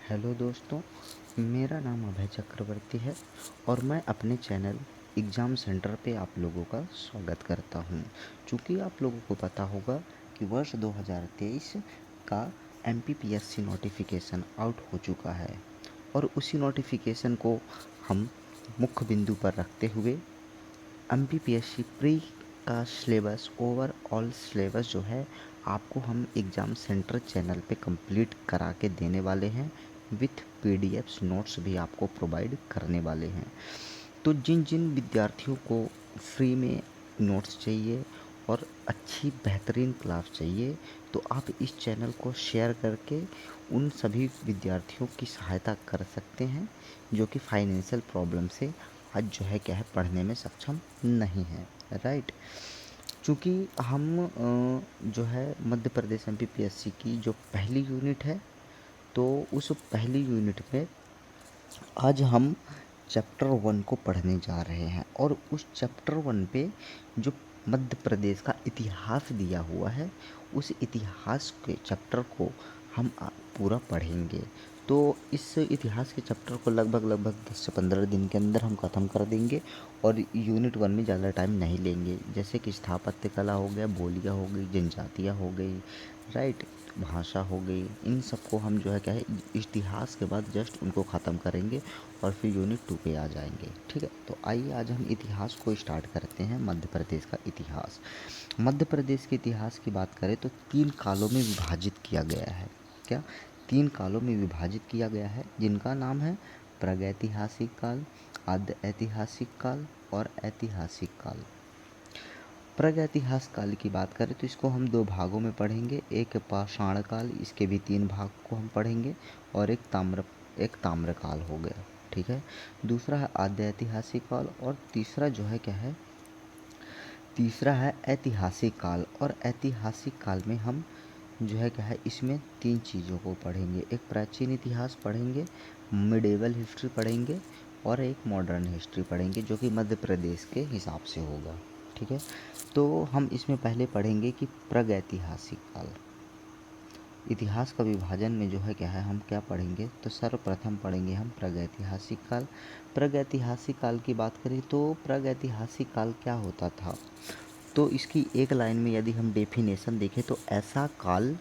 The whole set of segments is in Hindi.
हेलो दोस्तों, मेरा नाम अभय चक्रवर्ती है और मैं अपने चैनल एग्ज़ाम सेंटर पे आप लोगों का स्वागत करता हूँ। चूँकि आप लोगों को पता होगा कि वर्ष 2023 का एमपीपीएससी नोटिफिकेशन आउट हो चुका है और उसी नोटिफिकेशन को हम मुख्य बिंदु पर रखते हुए एमपीपीएससी प्री का सिलेबस ओवरऑल सिलेबस जो है आपको हम एग्ज़ाम सेंटर चैनल पे कंप्लीट करा के देने वाले हैं। विथ पीडीएफ्स नोट्स भी आपको प्रोवाइड करने वाले हैं। तो जिन जिन विद्यार्थियों को फ्री में नोट्स चाहिए और अच्छी बेहतरीन क्लास चाहिए तो आप इस चैनल को शेयर करके उन सभी विद्यार्थियों की सहायता कर सकते हैं जो कि फाइनेंशियल प्रॉब्लम से आज जो है क्या है पढ़ने में सक्षम नहीं है। राइट। चूँकि हम जो है मध्य प्रदेश एमपीपीएससी की जो पहली यूनिट है तो उस पहली यूनिट में आज हम चैप्टर 1 को पढ़ने जा रहे हैं और उस चैप्टर 1 पे जो मध्य प्रदेश का इतिहास दिया हुआ है उस इतिहास के चैप्टर को हम पूरा पढ़ेंगे। तो इस इतिहास के चैप्टर को लगभग 10 से 15 दिन के अंदर हम ख़त्म कर देंगे और यूनिट 1 में ज़्यादा टाइम नहीं लेंगे। जैसे कि स्थापत्य कला हो गया, बोलियाँ हो गई, जनजातियाँ हो गई, राइट, भाषा हो गई, इन सबको हम जो है क्या है इतिहास के बाद जस्ट उनको ख़त्म करेंगे और फिर यूनिट 2 पे आ जाएंगे। ठीक है, तो आइए आज हम इतिहास को स्टार्ट करते हैं। मध्य प्रदेश का इतिहास। मध्य प्रदेश के इतिहास की बात करें तो 3 कालों में विभाजित किया गया है। क्या? 3 कालों में विभाजित किया गया है जिनका नाम है प्रागैतिहासिक काल, आद्य ऐतिहासिक काल और ऐतिहासिक काल। प्रागैतिहासिक काल की बात करें तो इसको हम 2 भागों में पढ़ेंगे। एक पाषाण काल, इसके भी 3 भाग को हम पढ़ेंगे और एक ताम्रकाल हो गया। ठीक है। दूसरा है आद्य ऐतिहासिक काल और तीसरा जो है क्या है, तीसरा है ऐतिहासिक काल। और ऐतिहासिक काल में हम जो है क्या है इसमें 3 चीज़ों को पढ़ेंगे। एक प्राचीन इतिहास पढ़ेंगे, मिडेवल हिस्ट्री पढ़ेंगे और एक मॉडर्न हिस्ट्री पढ़ेंगे जो कि मध्य प्रदेश के हिसाब से होगा। ठीक है, तो हम इसमें पहले पढ़ेंगे कि प्रागैतिहासिक काल। इतिहास का विभाजन में जो है क्या है हम क्या पढ़ेंगे, तो सर्वप्रथम पढ़ेंगे हम प्रागैतिहासिक काल। प्रागैतिहासिक काल की बात करें तो प्रागैतिहासिक काल क्या होता था, तो इसकी एक लाइन में यदि हम डेफिनेशन देखें तो ऐसा काल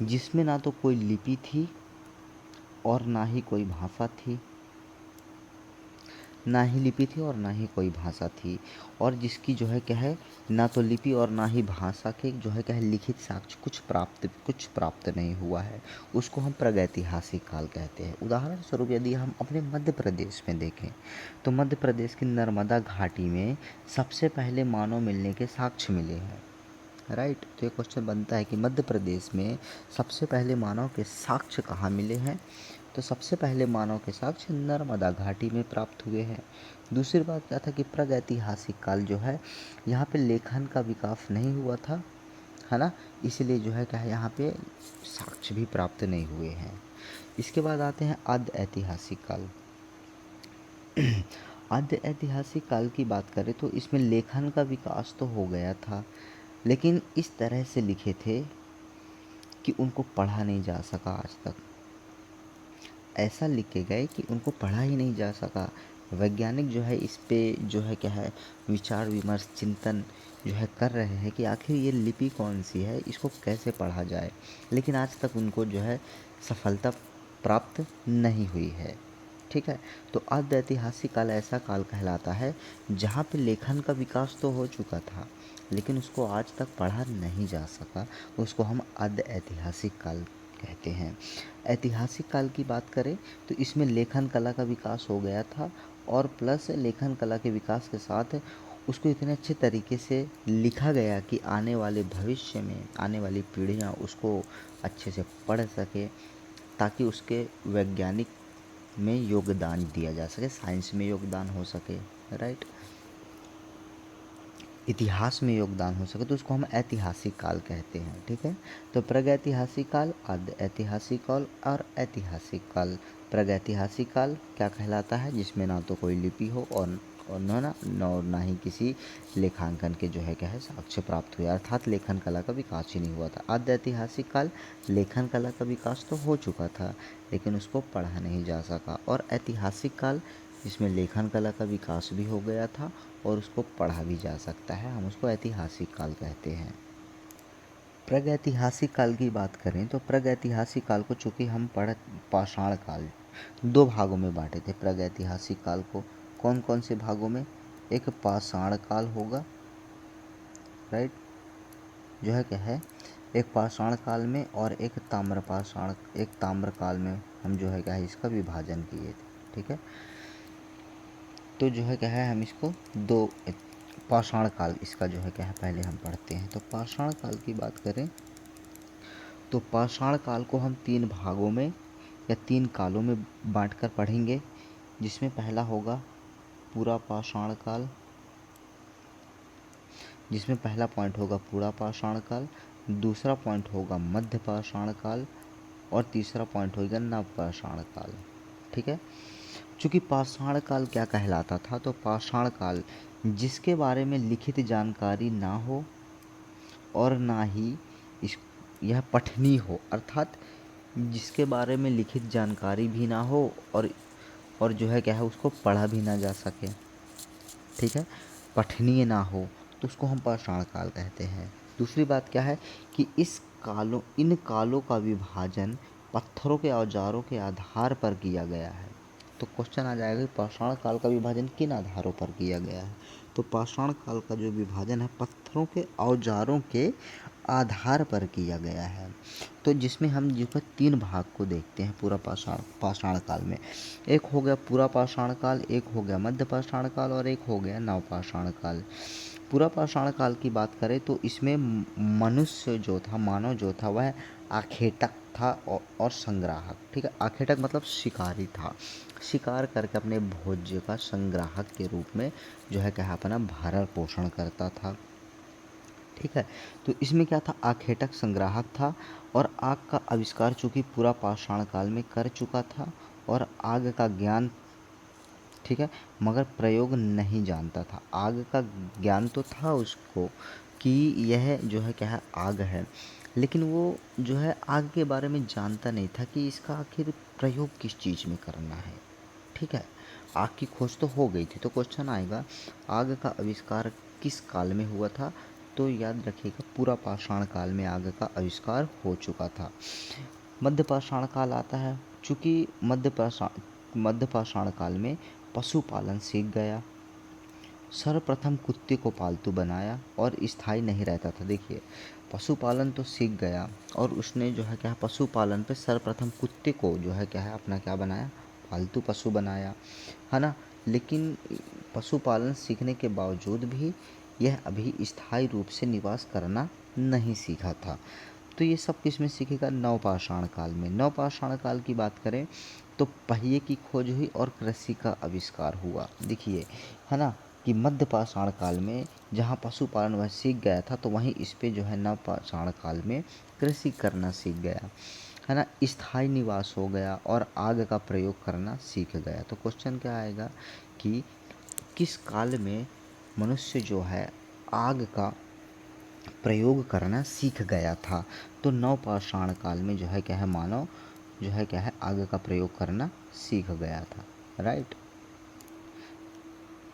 जिसमें ना तो कोई लिपि थी और ना ही कोई भाषा थी, ना ही लिपि थी और ना ही कोई भाषा थी, और जिसकी जो है क्या है ना तो लिपि और ना ही भाषा के जो है क्या है लिखित साक्ष्य कुछ प्राप्त नहीं हुआ है, उसको हम प्रागैतिहासिक काल कहते हैं। उदाहरण स्वरूप यदि हम अपने मध्य प्रदेश में देखें तो मध्य प्रदेश की नर्मदा घाटी में सबसे पहले मानव मिलने के साक्ष्य मिले हैं। राइट। तो ये क्वेश्चन बनता है कि मध्य प्रदेश में सबसे पहले मानव के साक्ष्य कहाँ मिले हैं, तो सबसे पहले मानव के साक्ष्य नर्मदा घाटी में प्राप्त हुए हैं। दूसरी बात क्या था कि प्रागैतिहासिक काल जो है यहाँ पे लेखन का विकास नहीं हुआ था, है ना, इसलिए जो है क्या है यहाँ पे साक्ष्य भी प्राप्त नहीं हुए हैं। इसके बाद आते हैं आद्य ऐतिहासिक काल। आद्य ऐतिहासिक काल की बात करें तो इसमें लेखन का विकास तो हो गया था, लेकिन इस तरह से लिखे थे कि उनको पढ़ा नहीं जा सका आज तक। ऐसा लिखे गए कि उनको पढ़ा ही नहीं जा सका। वैज्ञानिक जो है इस पे जो है क्या है विचार विमर्श चिंतन जो है कर रहे हैं कि आखिर ये लिपि कौन सी है, इसको कैसे पढ़ा जाए, लेकिन आज तक उनको जो है सफलता प्राप्त नहीं हुई है। ठीक है, तो आद्य ऐतिहासिक काल ऐसा काल कहलाता है जहाँ पे लेखन का विकास तो हो चुका था लेकिन उसको आज तक पढ़ा नहीं जा सका, उसको हम आद्य ऐतिहासिक काल कहते हैं। ऐतिहासिक काल की बात करें तो इसमें लेखन कला का विकास हो गया था और प्लस लेखन कला के विकास के साथ उसको इतने अच्छे तरीके से लिखा गया कि आने वाले भविष्य में आने वाली पीढ़ियाँ उसको अच्छे से पढ़ सके ताकि उसके वैज्ञानिक में योगदान दिया जा सके, साइंस में योगदान हो सके, राइट, इतिहास में योगदान हो सके, तो उसको हम ऐतिहासिक काल कहते हैं। ठीक है, तो प्रागैतिहासिक काल, आद्य ऐतिहासिक काल और ऐतिहासिक काल। प्रागैतिहासिक काल क्या कहलाता है, जिसमें ना तो कोई लिपि हो और और ना ही किसी लेखांकन के जो है क्या है साक्ष्य प्राप्त हुए, अर्थात लेखन कला का विकास ही नहीं हुआ था। आद्य ऐतिहासिक काल लेखन कला का विकास तो हो चुका था, लेकिन उसको पढ़ा नहीं जा सका। और ऐतिहासिक काल जिसमें लेखन कला का विकास भी हो गया था और उसको पढ़ा भी जा सकता है, हम उसको ऐतिहासिक काल कहते हैं। प्रागैतिहासिक काल की बात करें तो प्रागैतिहासिक काल को चूँकि हम पाषाण काल 2 भागों में बाँटे थे। प्रागैतिहासिक काल को कौन-कौन से भागों में? एक पाषाण काल होगा, राइट, जो है क्या है एक पाषाण काल में, और एक ताम्र काल में हम जो है क्या है इसका विभाजन किए थे। ठीक है, तो जो है क्या है हम इसको 2 पाषाण काल इसका जो है क्या है पहले हम पढ़ते हैं। तो पाषाण काल की बात करें तो पाषाण काल को हम 3 भागों में या 3 कालों में बांटकर पढ़ेंगे, जिसमें पहला होगा पूरा पाषाण काल, जिसमें पहला पॉइंट होगा पूरा पाषाण काल, दूसरा पॉइंट होगा मध्य पाषाण काल, और तीसरा पॉइंट होगा नव पाषाण काल। ठीक है, चूँकि पाषाण काल क्या कहलाता था, तो पाषाण काल जिसके बारे में लिखित जानकारी ना हो और ना ही यह पठनीय हो, अर्थात जिसके बारे में लिखित जानकारी भी ना हो और जो है क्या है उसको पढ़ा भी ना जा सके। ठीक है, पठनीय ना हो तो उसको हम पाषाण काल कहते हैं। दूसरी बात क्या है कि इन कालों का विभाजन पत्थरों के औजारों के आधार पर किया गया है। तो क्वेश्चन आ जाएगा कि पाषाण काल का विभाजन किन आधारों पर किया गया है? तो पाषाण काल का जो विभाजन है पत्थरों के औजारों के आधार पर किया गया है। तो जिसमें हम जो है 3 भाग को देखते हैं पूरा पाषाण काल में। एक हो गया पूरा पाषाण काल, एक हो गया मध्य पाषाण काल, और एक हो गया नव पाषाण काल। पूरा पाषाण काल की बात करें तो इसमें मनुष्य जो था, मानव जो था, वह आखेटक था और संग्राहक। ठीक है, आखेटक मतलब शिकारी था, शिकार करके अपने भोज्य का संग्राहक के रूप में जो है क्या अपना भरण पोषण करता था। ठीक है, तो इसमें क्या था, आखेटक संग्राहक था और आग का आविष्कार चूँकि पूरा पाषाण काल में कर चुका था और आग का ज्ञान, ठीक है, मगर प्रयोग नहीं जानता था। आग का ज्ञान तो था उसको कि यह जो है क्या है आग है, लेकिन वो जो है आग के बारे में जानता नहीं था कि इसका आखिर प्रयोग किस चीज़ में करना है। ठीक है, आग की खोज तो हो गई थी, तो क्वेश्चन आएगा आग का आविष्कार किस काल में हुआ था? तो याद रखिएगा पूरा पाषाण काल में आग का आविष्कार हो चुका था। मध्य पाषाण काल आता है, चूँकि मध्य पाषाण काल में पशुपालन सीख गया, सर्वप्रथम कुत्ते को पालतू बनाया और स्थायी नहीं रहता था। देखिए, पशुपालन तो सीख गया और उसने जो है क्या है पशुपालन पे सर्वप्रथम कुत्ते को जो है क्या है अपना क्या बनाया, पालतू पशु बनाया, है ना। लेकिन पशुपालन सीखने के बावजूद भी यह अभी स्थायी रूप से निवास करना नहीं सीखा था। तो ये सब किस में सीखेगा? नवपाषाण काल में। नवपाषाण काल की बात करें तो पहिए की खोज हुई और कृषि का आविष्कार हुआ। देखिए, है ना, कि मध्य पाषाण काल में जहाँ पशुपालन वह सीख गया था, तो वहीं इस पे जो है नवपाषाण काल में कृषि करना सीख गया, है ना, स्थायी निवास हो गया और आग का प्रयोग करना सीख गया। तो क्वेश्चन क्या आएगा कि किस काल में मनुष्य जो है आग का प्रयोग करना सीख गया था? तो नवपाषाण काल में जो है क्या है मानव जो है क्या है आग का प्रयोग करना सीख गया था, राइट।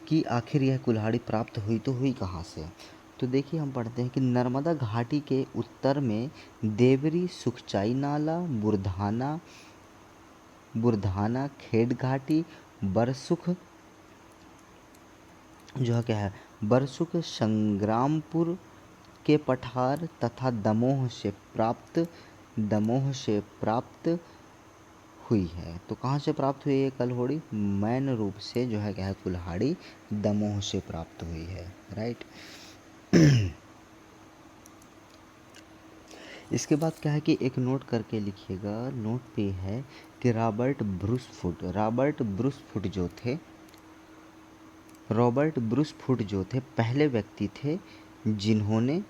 कि आखिर यह कुल्हाड़ी प्राप्त हुई तो हुई कहाँ से? तो देखिए, हम पढ़ते हैं कि नर्मदा घाटी के उत्तर में देवरी, सुखचाई नाला, बुरधाना, खेड़ घाटी, बरसुख जो है क्या है बरसुख, संग्रामपुर के पठार तथा दमोह से प्राप्त हुई है। तो कहाँ से प्राप्त हुई है कल्होड़ी? मैन रूप से जो है क्या है कुल्हाड़ी दमोह से प्राप्त हुई है, राइट। इसके बाद क्या है कि एक नोट करके लिखिएगा, नोट पे है कि रॉबर्ट ब्रूसफुट जो थे पहले व्यक्ति थे जिन्होंने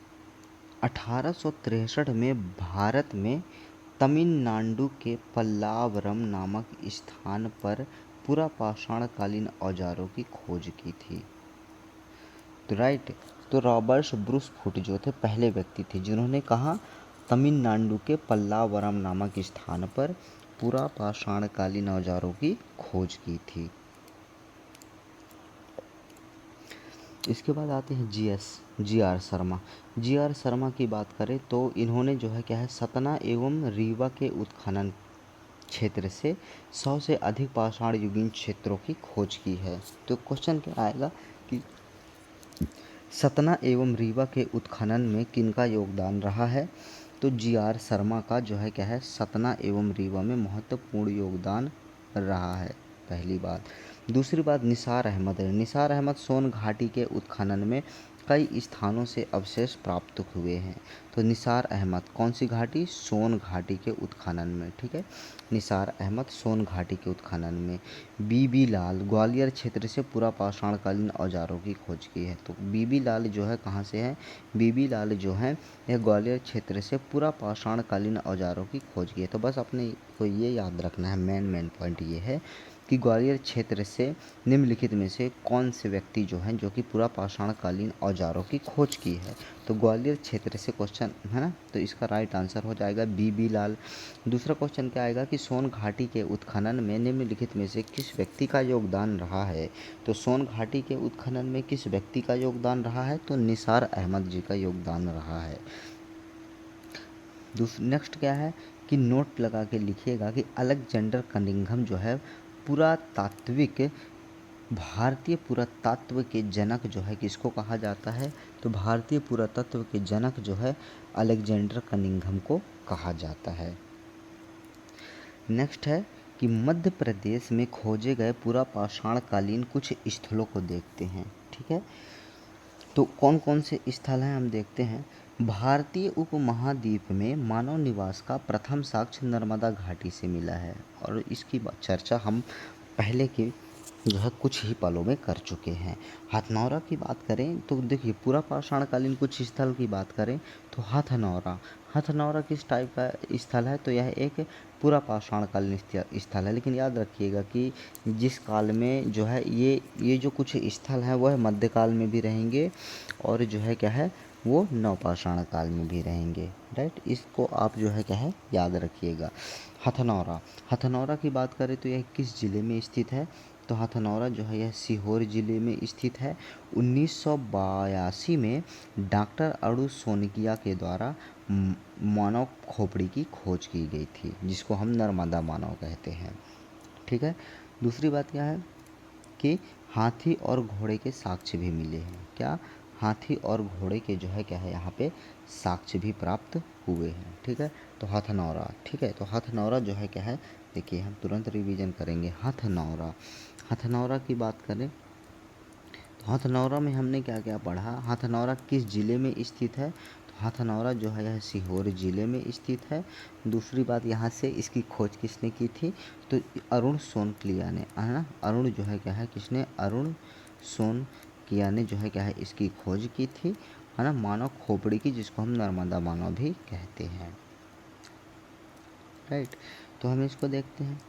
1863 में भारत में तमिलनाडु के पल्लावरम नामक स्थान पर पूरा पाषाणकालीन औजारों की खोज की थी। तो राइट, तो रॉबर्ट ब्रूस फुट जो थे पहले व्यक्ति थे जिन्होंने कहा तमिलनाडु के पल्लावरम नामक स्थान पर पूरा पाषाणकालीन औजारों की खोज की थी। इसके बाद आते हैं G R Sharma. G R Sharma की बात करें तो इन्होंने जो है क्या है सतना एवं रीवा के उत्खनन क्षेत्र से 100 से अधिक पाषाण युगीन क्षेत्रों की खोज की है। तो क्वेश्चन क्या आएगा कि सतना एवं रीवा के उत्खनन में किनका योगदान रहा है? तो जी आर शर्मा का जो है क्या है सतना एवं रीवा में महत्वपूर्ण योगदान रहा है, पहली बात। दूसरी बात निसार अहमद है। निसार अहमद सोन घाटी के उत्खनन में कई स्थानों से अवशेष प्राप्त हुए हैं। तो निसार अहमद कौन सी घाटी? सोन घाटी के उत्खनन में, ठीक है। निसार अहमद सोन घाटी के उत्खनन में। बीबी लाल ग्वालियर क्षेत्र से पूरा पाषाणकालीन औजारों की खोज की है। तो बीबी लाल जो है कहाँ से है? बीबी लाल जो है यह ग्वालियर क्षेत्र से पूरा पाषाणकालीन औजारों की खोज की है। तो बस अपने को ये याद रखना है, मेन पॉइंट ये है कि ग्वालियर क्षेत्र से निम्नलिखित में से कौन से व्यक्ति जो हैं जो कि पूरा पाषाणकालीन औजारों की खोज की है। तो ग्वालियर क्षेत्र से क्वेश्चन है ना, तो इसका राइट आंसर हो जाएगा बीबी लाल। दूसरा क्वेश्चन क्या आएगा कि सोन घाटी के उत्खनन में निम्नलिखित में से किस व्यक्ति का योगदान रहा है? तो सोन घाटी के उत्खनन में किस व्यक्ति का योगदान रहा है? तो निसार अहमद जी का योगदान रहा है। नेक्स्ट क्या है कि नोट लगा के लिखिएगा कि अलेक्जेंडर कनिंघम जो है पुरातात्विक भारतीय पुरातत्व के जनक जो है किसको कहा जाता है? तो भारतीय पुरातत्व के जनक जो है अलेक्जेंडर कनिंघम को कहा जाता है। नेक्स्ट है कि मध्य प्रदेश में खोजे गए पूरा पाषाणकालीन कुछ स्थलों को देखते हैं, ठीक है। तो कौन कौन से स्थल हैं हम देखते हैं। भारतीय उपमहाद्वीप में मानव निवास का प्रथम साक्ष्य नर्मदा घाटी से मिला है और इसकी चर्चा हम पहले के जो है कुछ ही पलों में कर चुके हैं। हथनौरा की बात करें तो देखिए पूरा पाषाणकालीन कुछ स्थल की बात करें तो हथनौरा किस टाइप का स्थल है? तो यह एक पूरा पाषाणकालीन स्थल है, लेकिन याद रखिएगा कि जिस काल में जो है ये जो कुछ स्थल हैं वह मध्यकाल में भी रहेंगे और जो है क्या है वो नवपाषाण काल में भी रहेंगे, राइट। इसको आप जो है क्या है याद रखिएगा। हथनौरा की बात करें तो यह किस ज़िले में स्थित है? तो हथनौरा जो है यह सीहोर ज़िले में स्थित है। 1982 में डॉक्टर अड़ू सोनकिया के द्वारा मानव खोपड़ी की खोज की गई थी जिसको हम नर्मदा मानव कहते हैं, ठीक है। दूसरी बात क्या है कि हाथी और घोड़े के साक्ष्य भी मिले हैं। क्या? हाथी और घोड़े के जो है क्या है यहाँ पे साक्ष्य भी प्राप्त हुए हैं, ठीक है। तो हथनौरा, ठीक है। तो हथनौरा जो है क्या है देखिए हम तुरंत रिवीजन करेंगे। हथनौरा की बात करें तो हथनौरा में हमने क्या क्या पढ़ा? हथनौरा किस ज़िले में स्थित है? तो हथनौरा जो है यह सीहोर ज़िले में स्थित है। दूसरी बात यहाँ से इसकी खोज किसने की थी? तो अरुण सोनकिया ने, है ना। अरुण जो है क्या है किसने? अरुण सोनकिया ने जो है क्या है इसकी खोज की थी, है ना, मानव खोपड़ी की, जिसको हम नर्मदा मानव भी कहते हैं, राइट। तो हम इसको देखते हैं।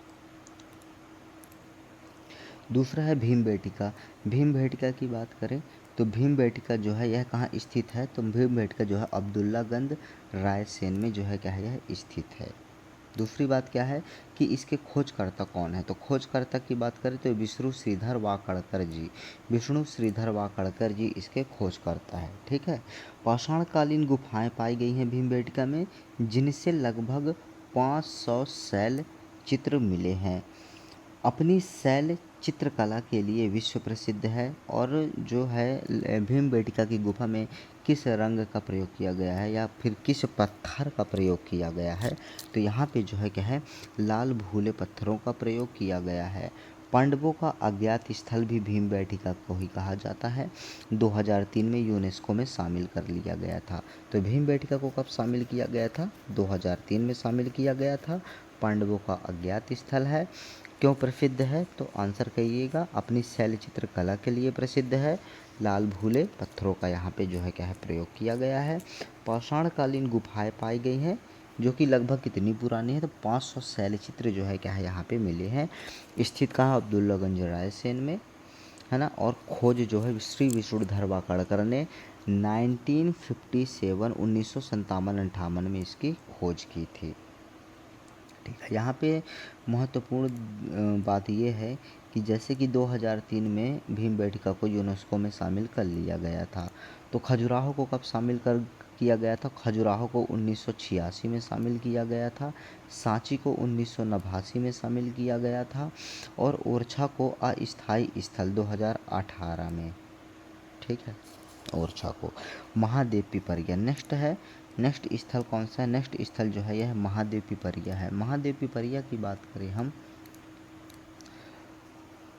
दूसरा है भीमबेटका। भीमबेटका की बात करें तो भीमबेटका जो है यह कहाँ स्थित है? तो भीमबेटका जो है अब्दुल्लागंज रायसेन में जो है क्या है यह स्थित है। दूसरी बात क्या है कि इसके खोजकर्ता कौन है? तो खोजकर्ता की बात करें तो विष्णु श्रीधर वाकड़कर जी इसके खोजकर्ता है, ठीक है। पाषाणकालीन गुफाएं पाई गई हैं भीमबेटका में जिनसे लगभग 500 शैल चित्र मिले हैं। अपनी शैल चित्रकला के लिए विश्व प्रसिद्ध है और जो है भीमबेटका की गुफा में किस रंग का प्रयोग किया गया है या फिर किस पत्थर का प्रयोग किया गया है? तो यहाँ पे जो है क्या है लाल भूले पत्थरों का प्रयोग किया गया है। पांडवों का अज्ञात स्थल भी भीमबेटका को ही कहा जाता है। 2003 में यूनेस्को में शामिल कर लिया गया था। तो भीमबेटका को कब शामिल किया गया था? 2003 में शामिल किया गया था। पांडवों का अज्ञात स्थल है। क्यों प्रसिद्ध है? तो आंसर कहिएगा, अपनी शैल चित्रकला के लिए प्रसिद्ध है। लाल भूले पत्थरों का यहाँ पे जो है क्या है प्रयोग किया गया है। पाषाणकालीन गुफाएं पाई गई हैं जो कि लगभग कितनी पुरानी है, तो 500 शैलचित्र जो है क्या है यहाँ पे मिले हैं। स्थित कहाँ, अब्दुल्लागंज रायसेन में, है ना। और खोज जो है श्री विष्णुधर वाकड़कर ने 1957 1957-58 में इसकी खोज की थी। ठीक है, यहाँ पे महत्वपूर्ण बात ये है कि जैसे कि 2003 में भीमबेटका को यूनेस्को में शामिल कर लिया गया था। तो खजुराहो को कब शामिल कर किया गया था, खजुराहो को 1986 में शामिल किया गया था, सांची को 1989 में शामिल किया गया था, और ओरछा को अस्थायी स्थल 2018 में। ठीक है, ओरछा को। महादेव पिपरिया नेक्स्ट स्थल कौन सा है, नेक्स्ट स्थल जो है यह महादेव पिपरिया है। महादेव पिपरिया की बात करें हम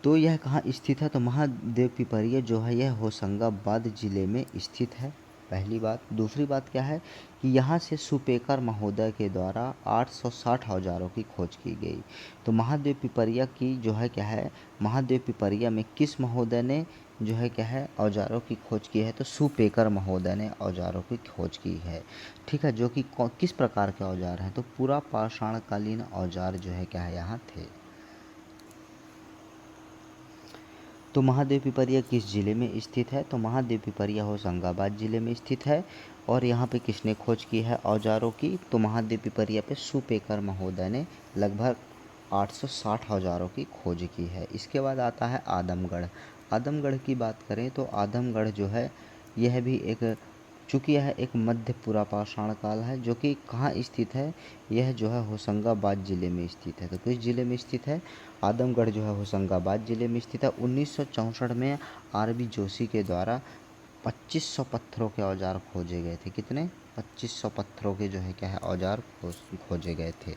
तो यह कहाँ स्थित है, तो महादेव पिपरिया जो है यह होशंगाबाद जिले में स्थित है, पहली बात। दूसरी बात क्या है कि यहाँ से सुपेकर महोदय के द्वारा 860 औजारों की खोज की गई। तो महादेव पिपरिया की जो है क्या है, महादेव पिपरिया में किस महोदय ने जो है क्या है औजारों की खोज की है, तो सुपेकर महोदय ने औजारों की खोज की है। ठीक है, जो कि किस प्रकार के औजार हैं, तो पूरा पाषाणकालीन औजार जो है क्या है यहाँ थे। तो महादेव पिपरिया किस जिले में स्थित है, तो महादेव पिपरिया होशंगाबाद जिले में स्थित है। और यहाँ पे किसने खोज की है औजारों की, तो महादेव पिपरिया पे सुपेकर महोदय ने लगभग 860 औजारों की खोज की है। इसके बाद आता है आदमगढ़। आदमगढ़ की बात करें तो आदमगढ़ जो है यह भी एक, चूँकि यह एक मध्य पुरा पाषाण काल है, जो कि कहाँ स्थित है, यह जो है होशंगाबाद जिले में स्थित है। तो किस जिले में स्थित है, आदमगढ़ जो है होशंगाबाद जिले में स्थित है। 1964 में आर.बी. जोशी के द्वारा 2500 पत्थरों के औजार खोजे गए थे। कितने, 2500 पत्थरों के जो है क्या है औजार खोजे गए थे।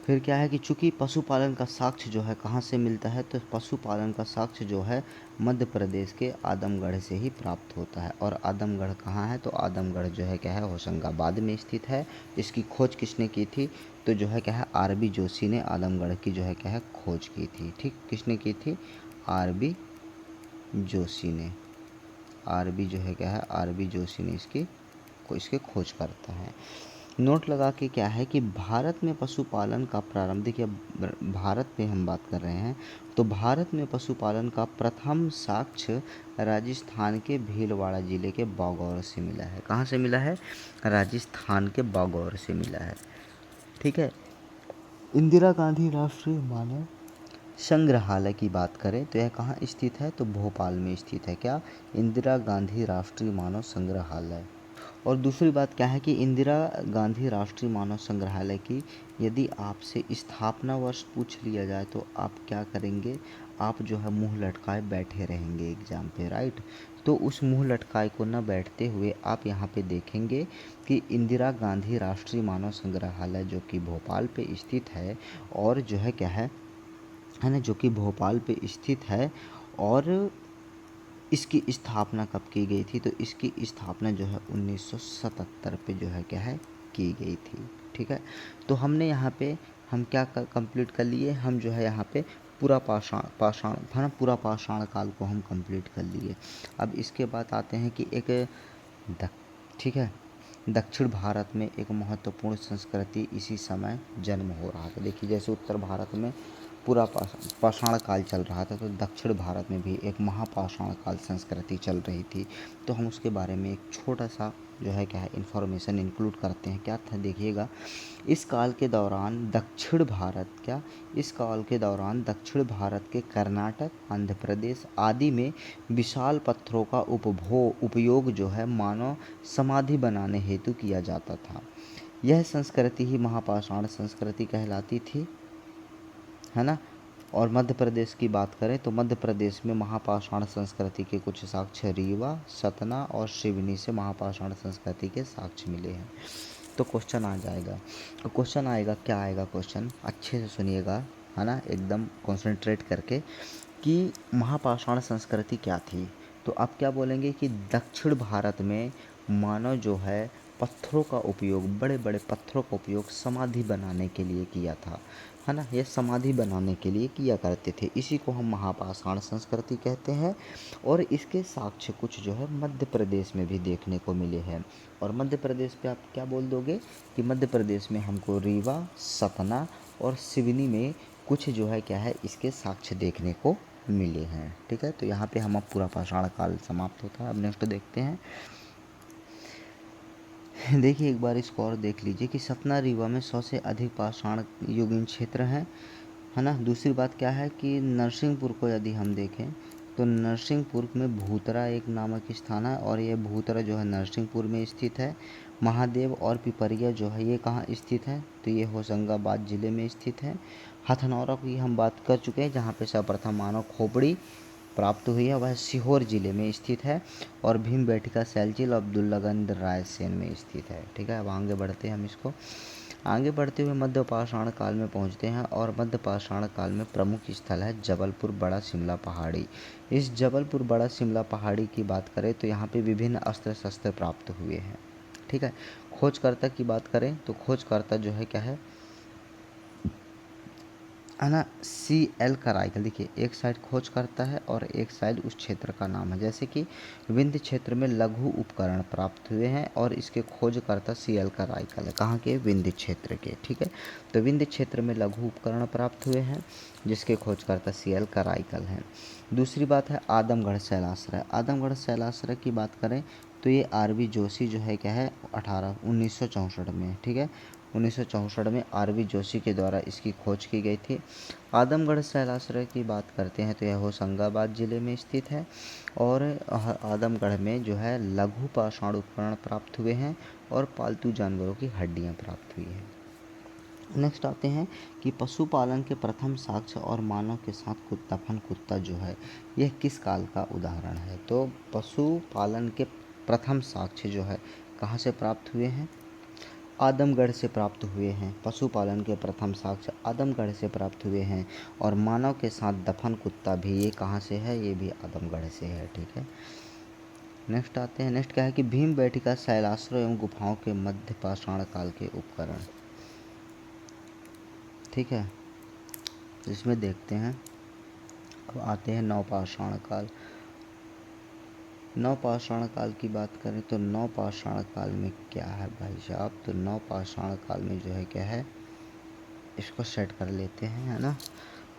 फिर क्या है कि चूँकि पशुपालन का साक्ष्य जो है कहाँ से मिलता है, तो पशुपालन का साक्ष्य जो है मध्य प्रदेश के आदमगढ़ से ही प्राप्त होता है। और आदमगढ़ कहाँ है, तो आदमगढ़ जो है क्या है होशंगाबाद में स्थित है। इसकी खोज किसने की थी, तो जो है क्या है आर.बी. जोशी ने आदमगढ़ की जो है क्या है खोज की थी। ठीक, किसने की थी, आर.बी. जोशी ने, आर.बी. जो है क्या है आर.बी. जोशी ने इसके खोज करता है। नोट लगा के क्या है कि भारत में पशुपालन का प्रारंभिक, या भारत में हम बात कर रहे हैं, तो भारत में पशुपालन का प्रथम साक्ष्य राजस्थान के भीलवाड़ा जिले के बागौर से मिला है। कहाँ से मिला है, राजस्थान के बागौर से मिला है। ठीक है, इंदिरा गांधी राष्ट्रीय मानव संग्रहालय की बात करें तो यह कहाँ स्थित है, तो भोपाल में स्थित है। क्या, इंदिरा गांधी राष्ट्रीय मानव संग्रहालय। और दूसरी बात क्या है कि इंदिरा गांधी राष्ट्रीय मानव संग्रहालय की यदि आपसे स्थापना वर्ष पूछ लिया जाए तो आप क्या करेंगे, आप जो है मुंह लटकाए बैठे रहेंगे एग्ज़ाम पे, राइट। तो उस मुंह लटकाए को न बैठते हुए आप यहाँ पे देखेंगे कि इंदिरा गांधी राष्ट्रीय मानव संग्रहालय जो कि भोपाल पे स्थित है, और जो है क्या है ना, जो कि भोपाल पे स्थित है। और इसकी स्थापना कब की गई थी, तो इसकी स्थापना जो है 1977 पे जो है क्या है की गई थी। ठीक है, तो हमने यहाँ पे हम क्या कंप्लीट कर लिए, हम जो है यहाँ पे पूरा पाषाण था ना, पूरा पाषाण काल को हम कंप्लीट कर लिए। अब इसके बाद आते हैं कि ठीक है, दक्षिण भारत में एक महत्वपूर्ण संस्कृति इसी समय जन्म हो रहा था। देखिए, जैसे उत्तर भारत में पूरा पाषाण काल चल रहा था, तो दक्षिण भारत में भी एक महापाषाण काल संस्कृति चल रही थी। तो हम उसके बारे में एक छोटा सा जो है क्या है इन्फॉर्मेशन इंक्लूड करते हैं। क्या था, देखिएगा, इस काल के दौरान दक्षिण भारत के कर्नाटक, आंध्र प्रदेश आदि में विशाल पत्थरों का उपयोग जो है मानव समाधि बनाने हेतु किया जाता था। यह संस्कृति ही महापाषाण संस्कृति कहलाती थी, है ना। और मध्य प्रदेश की बात करें तो मध्य प्रदेश में महापाषाण संस्कृति के कुछ साक्ष्य रीवा, सतना और सिवनी से महापाषाण संस्कृति के साक्ष्य मिले हैं। तो क्वेश्चन आ जाएगा, तो क्वेश्चन आएगा, क्या आएगा क्वेश्चन, अच्छे से सुनिएगा, है ना, एकदम कॉन्सेंट्रेट करके, कि महापाषाण संस्कृति क्या थी। तो आप क्या बोलेंगे कि दक्षिण भारत में मानव जो है पत्थरों का उपयोग, बड़े बड़े पत्थरों का उपयोग समाधि बनाने के लिए किया था, है ना। ये समाधि बनाने के लिए किया करते थे। इसी को हम महापाषाण संस्कृति कहते हैं। और इसके साक्ष्य कुछ जो है मध्य प्रदेश में भी देखने को मिले हैं। और मध्य प्रदेश पे आप क्या बोल दोगे कि मध्य प्रदेश में हमको रीवा, सतना और सिवनी में कुछ जो है क्या है इसके साक्ष्य देखने को मिले हैं। ठीक है, तो यहाँ पे हम अब पूरा पाषाण काल समाप्त होता है। अब नेक्स्ट देखते हैं। देखिए एक बार इसको और देख लीजिए कि सतना रीवा में 100 से अधिक पाषाण युगीन क्षेत्र हैं, है ना। दूसरी बात क्या है कि नरसिंहपुर को यदि हम देखें तो नरसिंहपुर में भूतरा एक नामक स्थान है और ये भूतरा जो है नरसिंहपुर में स्थित है। महादेव और पिपरिया जो है ये कहाँ स्थित है, तो ये होशंगाबाद ज़िले में स्थित है। हथनौरा की हम बात कर चुके हैं, जहाँ पे सर्वप्रथम मानव खोपड़ी प्राप्त हुई है, वह सीहोर जिले में स्थित है। और भीमबेटका सैलचिल अब्दुल्लागंज रायसेन में स्थित है। ठीक है, अब आगे बढ़ते हैं। हम इसको आगे बढ़ते हुए मध्य पाषाण काल में पहुंचते हैं। और मध्य पाषाण काल में प्रमुख स्थल है जबलपुर बड़ा शिमला पहाड़ी। इस जबलपुर बड़ा शिमला पहाड़ी की बात करें तो यहाँ पे विभिन्न अस्त्र शस्त्र प्राप्त हुए हैं। ठीक है, खोजकर्ता की बात करें तो खोजकर्ता जो है क्या है ना, CL कराईकल। देखिए एक साइड खोज करता है और एक साइड उस क्षेत्र का नाम है। जैसे कि विंध्य क्षेत्र में लघु उपकरण प्राप्त हुए हैं और इसके खोजकर्ता CL कराईकल है। कहाँ के, विंध्य क्षेत्र के। ठीक है, तो विंध्य क्षेत्र में लघु उपकरण प्राप्त हुए हैं जिसके खोजकर्ता CL कराईकल हैं। दूसरी बात है आदमगढ़ शैलाश्रय। आदमगढ़ शैलाश्रय की बात करें तो ये RV जोशी जो है क्या है 1964 में, ठीक है, 1964 में RV जोशी के द्वारा इसकी खोज की गई थी। आदमगढ़ शैलाश्रय की बात करते हैं तो यह होशंगाबाद ज़िले में स्थित है। और आदमगढ़ में जो है लघु पाषाण उपकरण प्राप्त हुए हैं और पालतू जानवरों की हड्डियां प्राप्त हुई हैं। नेक्स्ट आते हैं कि पशुपालन के प्रथम साक्ष्य और मानव के साथ दफन कुत्ता जो है यह किस काल का उदाहरण है। तो पशुपालन के प्रथम साक्ष्य जो है कहाँ से प्राप्त हुए हैं, आदमगढ़ से प्राप्त हुए हैं। पशुपालन के प्रथम साक्ष्य आदमगढ़ से प्राप्त हुए हैं। और मानव के साथ दफन कुत्ता भी ये कहाँ से है, ये भी आदमगढ़ से है। ठीक है, नेक्स्ट आते हैं। नेक्स्ट क्या है कि भीमबेटका शैलाश्रय एवं गुफाओं के मध्य पाषाण काल के उपकरण। ठीक है, इसमें देखते हैं। अब आते हैं नवपाषाण काल। नवपाषाण काल की बात करें तो नवपाषाण काल में क्या है भाई साहब, तो नवपाषाण काल में जो है क्या है, इसको सेट कर लेते हैं, है ना।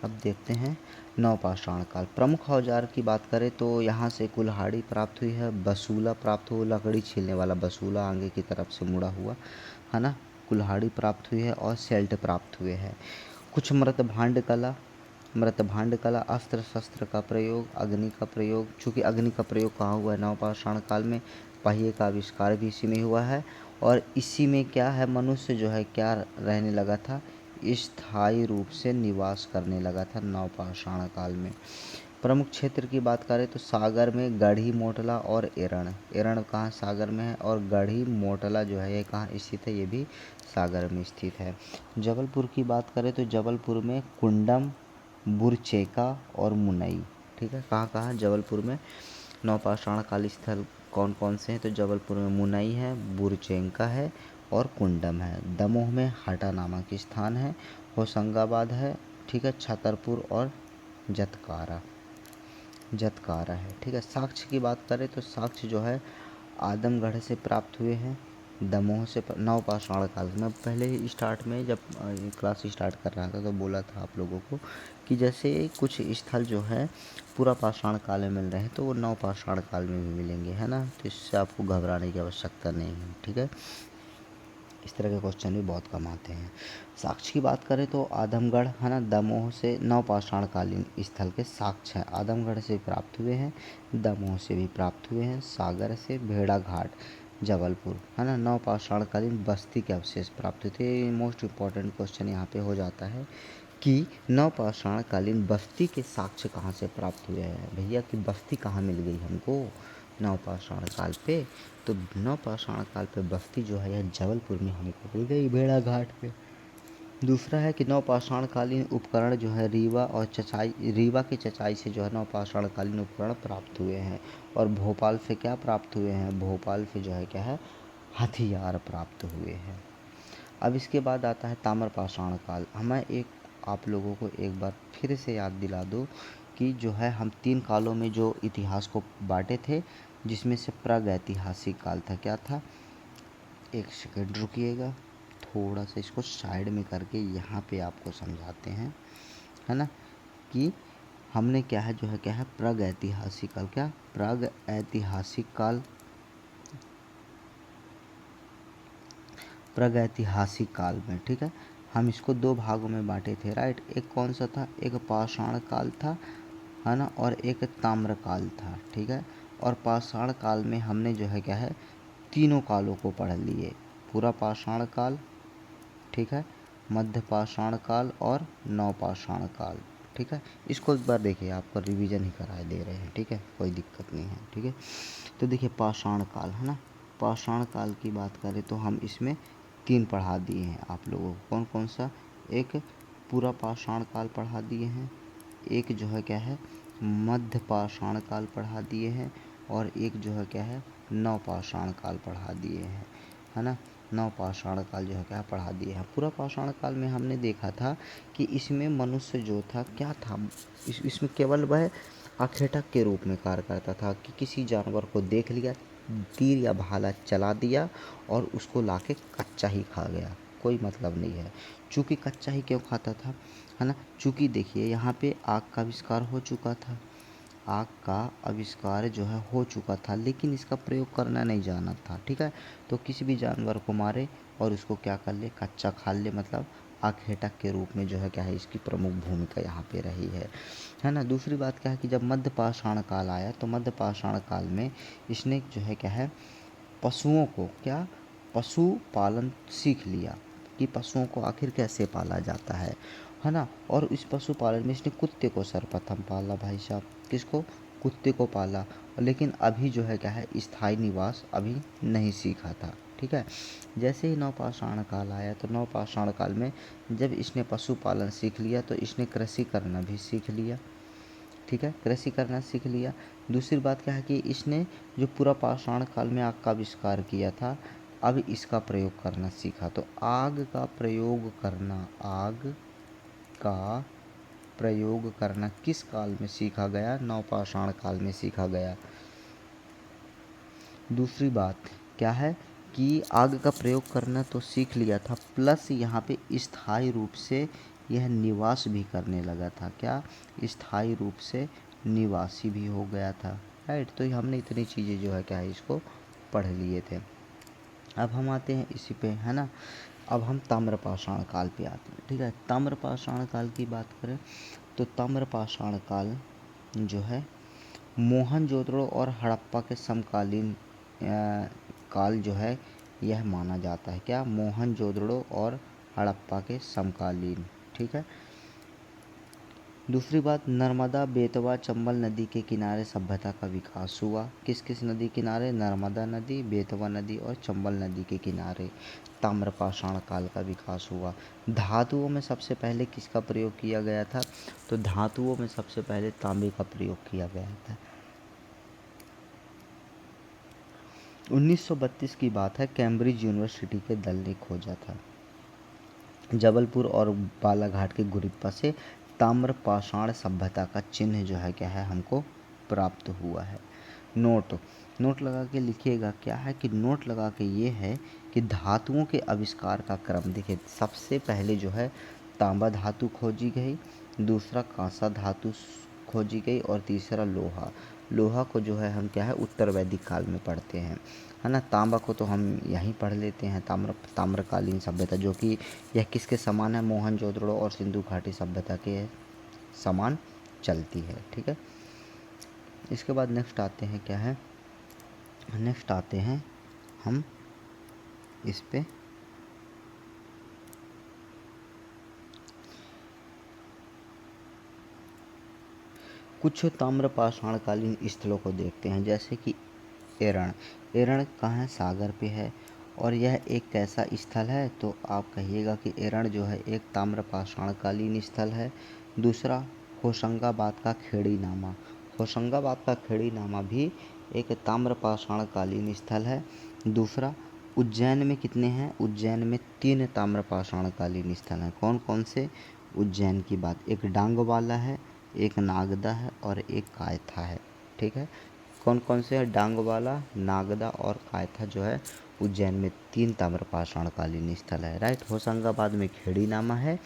अब देखते हैं नवपाषाण काल। प्रमुख औजार की बात करें तो यहाँ से कुल्हाड़ी प्राप्त हुई है, बसूला प्राप्त हुआ, लकड़ी छीलने वाला बसूला आगे की तरफ से मुड़ा हुआ, है ना, कुल्हाड़ी प्राप्त हुई है और सेल्ट प्राप्त हुए हैं। कुछ मृतभांड कला, अस्त्र शस्त्र का प्रयोग, अग्नि का प्रयोग। चूँकि अग्नि का प्रयोग कहाँ हुआ है, नवपाषाण काल में। पहिए का आविष्कार भी इसी में हुआ है। और इसी में क्या है, मनुष्य जो है क्या रहने लगा था, स्थायी रूप से निवास करने लगा था नवपाषाण काल में। प्रमुख क्षेत्र की बात करें तो सागर में गढ़ी, मोटला और एरण। एरण कहाँ, सागर में है। और गढ़ी मोटला जो है ये कहाँ स्थित है, ये भी सागर में स्थित है। जबलपुर की बात करें तो जबलपुर में कुंडम, बुरचेका और मुनई। ठीक है, कहाँ कहाँ जबलपुर में नवपाषाण काल स्थल कौन कौन से हैं, तो जबलपुर में मुनई है, बुरचेंका है और कुंडम है। दमोह में हाटा नामक स्थान है। होशंगाबाद है, ठीक है, छतरपुर और जतकारा है। ठीक है, साक्ष्य की बात करें तो साक्ष्य जो है आदमगढ़ से प्राप्त हुए हैं, दमोह से। नवपाषाण काल में पहले ही स्टार्ट में जब क्लास स्टार्ट कर रहा था तो बोला था आप लोगों को कि जैसे कुछ स्थल जो है पूरा पाषाण काल में मिल रहे हैं तो वो नवपाषाण काल में भी मिलेंगे, है ना। तो इससे आपको घबराने की आवश्यकता नहीं है। ठीक है, इस तरह के क्वेश्चन भी बहुत कम आते हैं। साक्ष्य की बात करें तो आदमगढ़, है ना, दमोह से नवपाषाण कालीन स्थल के साक्ष्य हैं। आदमगढ़ से प्राप्त हुए हैं, दमोह से भी प्राप्त हुए हैं, सागर से, भेड़ाघाट, जबलपुर, है ना, नवपाषाण कालीन बस्ती के अवशेष प्राप्त हुए थे। मोस्ट इम्पॉर्टेंट क्वेश्चन यहाँ पे हो जाता है कि नवपाषाण कालीन बस्ती के साक्ष्य कहाँ से प्राप्त हुए हैं भैया, कि बस्ती कहाँ मिल गई हमको नवपाषाण काल पे। तो नवपाषाण काल पे बस्ती जो है यह जबलपुर में हमको मिल गई, भेड़ाघाट पे। दूसरा है कि नवपाषाण कालीन उपकरण जो है रीवा की चचाई से जो है नवपाषाण कालीन उपकरण प्राप्त हुए हैं। और भोपाल से क्या प्राप्त हुए हैं, भोपाल से जो है क्या है हथियार प्राप्त हुए हैं। अब इसके बाद आता है ताम्रपाषाण काल। हमें एक आप लोगों को एक बार फिर से याद दिला दूँ कि जो है हम 3 कालों में जो इतिहास को बाँटे थे, जिसमें से प्रागैतिहासिक काल था। क्या था? एक सेकंड रुकिएगा, थोड़ा सा इसको साइड में करके यहाँ पे आपको समझाते हैं, है ना, कि हमने क्या है, जो है क्या है, प्रागैतिहासिक काल। क्या? प्रागैतिहासिक काल, प्रागैतिहासिक काल में, ठीक है, हम इसको 2 भागों में बांटे थे, राइट। एक कौन सा था? एक पाषाण काल था, है ना, और एक ताम्र काल था, ठीक है। और पाषाण काल में हमने जो है क्या है, तीनों कालों को पढ़ लिए, पूरा पाषाण काल, ठीक है, मध्य पाषाण काल और नवपाषाण काल, ठीक है। इसको एक बार देखिए, आपका रिवीजन ही कराए दे रहे हैं, ठीक है, कोई दिक्कत नहीं है, ठीक है। तो देखिए पाषाण काल, है ना, पाषाण काल की बात करें तो हम इसमें 3 पढ़ा दिए हैं आप लोगों को। कौन कौन सा? एक पूरा पाषाण काल पढ़ा दिए हैं, एक जो है क्या है, मध्य पाषाण काल पढ़ा दिए हैं, और एक जो है क्या है, नवपाषाण काल पढ़ा दिए हैं, है ना। नवपाषाण काल जो है क्या पढ़ा दिए हैं। पूरा पाषाण काल में हमने देखा था कि इसमें मनुष्य जो था क्या था, इसमें केवल वह आखेटक के रूप में कार्य करता था कि किसी जानवर को देख लिया, तीर या भाला चला दिया और उसको लाके कच्चा ही खा गया, कोई मतलब नहीं है। चूँकि कच्चा ही क्यों खाता था, है ना, चूँकि देखिए यहाँ पे आग का आविष्कार हो चुका था, आग का आविष्कार जो है हो चुका था, लेकिन इसका प्रयोग करना नहीं जाना था, ठीक है। तो किसी भी जानवर को मारे और उसको क्या कर ले, कच्चा खा ले, मतलब आखेटक के रूप में जो है क्या है, इसकी प्रमुख भूमिका यहाँ पे रही है ना। दूसरी बात क्या है कि जब मध्य पाषाण काल आया तो मध्य पाषाण काल में इसने जो है क्या है, पशुओं को क्या, पशु पालन सीख लिया कि पशुओं को आखिर कैसे पाला जाता है ना। और इस पशुपालन में इसने कुत्ते को सर्वप्रथम पाला, भाई साहब, किसको? कुत्ते को पाला। लेकिन अभी जो है क्या है, स्थायी निवास अभी नहीं सीखा था, ठीक है। जैसे ही नवपाषाण काल आया तो नवपाषाण काल में जब इसने पशुपालन सीख लिया तो इसने कृषि करना भी सीख लिया, ठीक है, कृषि करना सीख लिया। दूसरी बात क्या है कि इसने जो पूरा पाषाण काल में आग का आविष्कार किया था, अब इसका प्रयोग करना सीखा। तो आग का प्रयोग करना, आग का प्रयोग करना किस काल में सीखा गया? नवपाषाण काल में सीखा गया। दूसरी बात क्या है कि आग का प्रयोग करना तो सीख लिया था, प्लस यहाँ पे स्थायी रूप से यह निवास भी करने लगा था। क्या? स्थायी रूप से निवासी भी हो गया था, राइट। तो हमने इतनी चीज़ें जो है क्या है, इसको पढ़ लिए थे। अब हम आते हैं इसी पे, है ना। अब हम ताम्रपाषाण काल पे आते हैं, ठीक है। ताम्रपाषाण काल की बात करें तो ताम्रपाषाण काल जो है मोहनजोदड़ो और हड़प्पा के समकालीन काल जो है यह माना जाता है। क्या? मोहनजोदड़ो और हड़प्पा के समकालीन, ठीक है। दूसरी बात, नर्मदा, बेतवा, चंबल नदी के किनारे सभ्यता का विकास हुआ। किस किस नदी किनारे? नर्मदा नदी, बेतवा नदी और चंबल नदी के किनारे ताम्रपाषाण काल का विकास हुआ। धातुओं में सबसे पहले किसका प्रयोग किया गया था? तो धातुओं में सबसे पहले तांबे का प्रयोग किया गया था। 1932 की बात है, कैम्ब्रिज यूनिवर्सिटी के दल ने खोजा था। जबलपुर और बालाघाट के गुरिप्पा से ताम्रपाषाण सभ्यता का चिन्ह जो है क्या है, हमको प्राप्त हुआ है। नोट नोट लगा के लिखिएगा। क्या है कि नोट लगा के ये है कि धातुओं के आविष्कार का क्रम देखिए, सबसे पहले जो है तांबा धातु खोजी गई, दूसरा कांसा धातु खोजी गई और तीसरा लोहा। लोहा को जो है हम क्या है, उत्तर वैदिक काल में पढ़ते हैं, है ना। तांबा को तो हम यहीं पढ़ लेते हैं, ताम्रकालीन सभ्यता, जो कि यह किसके समान है? मोहनजोदड़ो और सिंधु घाटी सभ्यता के समान चलती है, ठीक है। इसके बाद नेक्स्ट आते हैं, क्या है, नेक्स्ट आते हैं हम इस पे कुछ ताम्रपाषाणकालीन स्थलों को देखते हैं, जैसे कि एरण। एरण कहाँ है? सागर पे है। और यह एक कैसा स्थल है? तो आप कहिएगा कि एरण जो है एक ताम्रपाषाणकालीन स्थल है। दूसरा, होशंगाबाद का खेड़ी नामा। होशंगाबाद का खेड़ी नामा भी एक ताम्रपाषाणकालीन स्थल है। दूसरा, उज्जैन में कितने हैं? उज्जैन में 3 ताम्रपाषाणकालीन स्थल हैं। कौन कौन से? उज्जैन की बात, एक डांगवाला है, एक नागदा है और एक कायथा है। ठीक है, कौन कौन से हैं? डांगवाला, नागदा और कायथा जो है उज्जैन में 3 ताम्रपाषाणकालीन स्थल है। राइट। होशंगाबाद में खेड़ी नामा है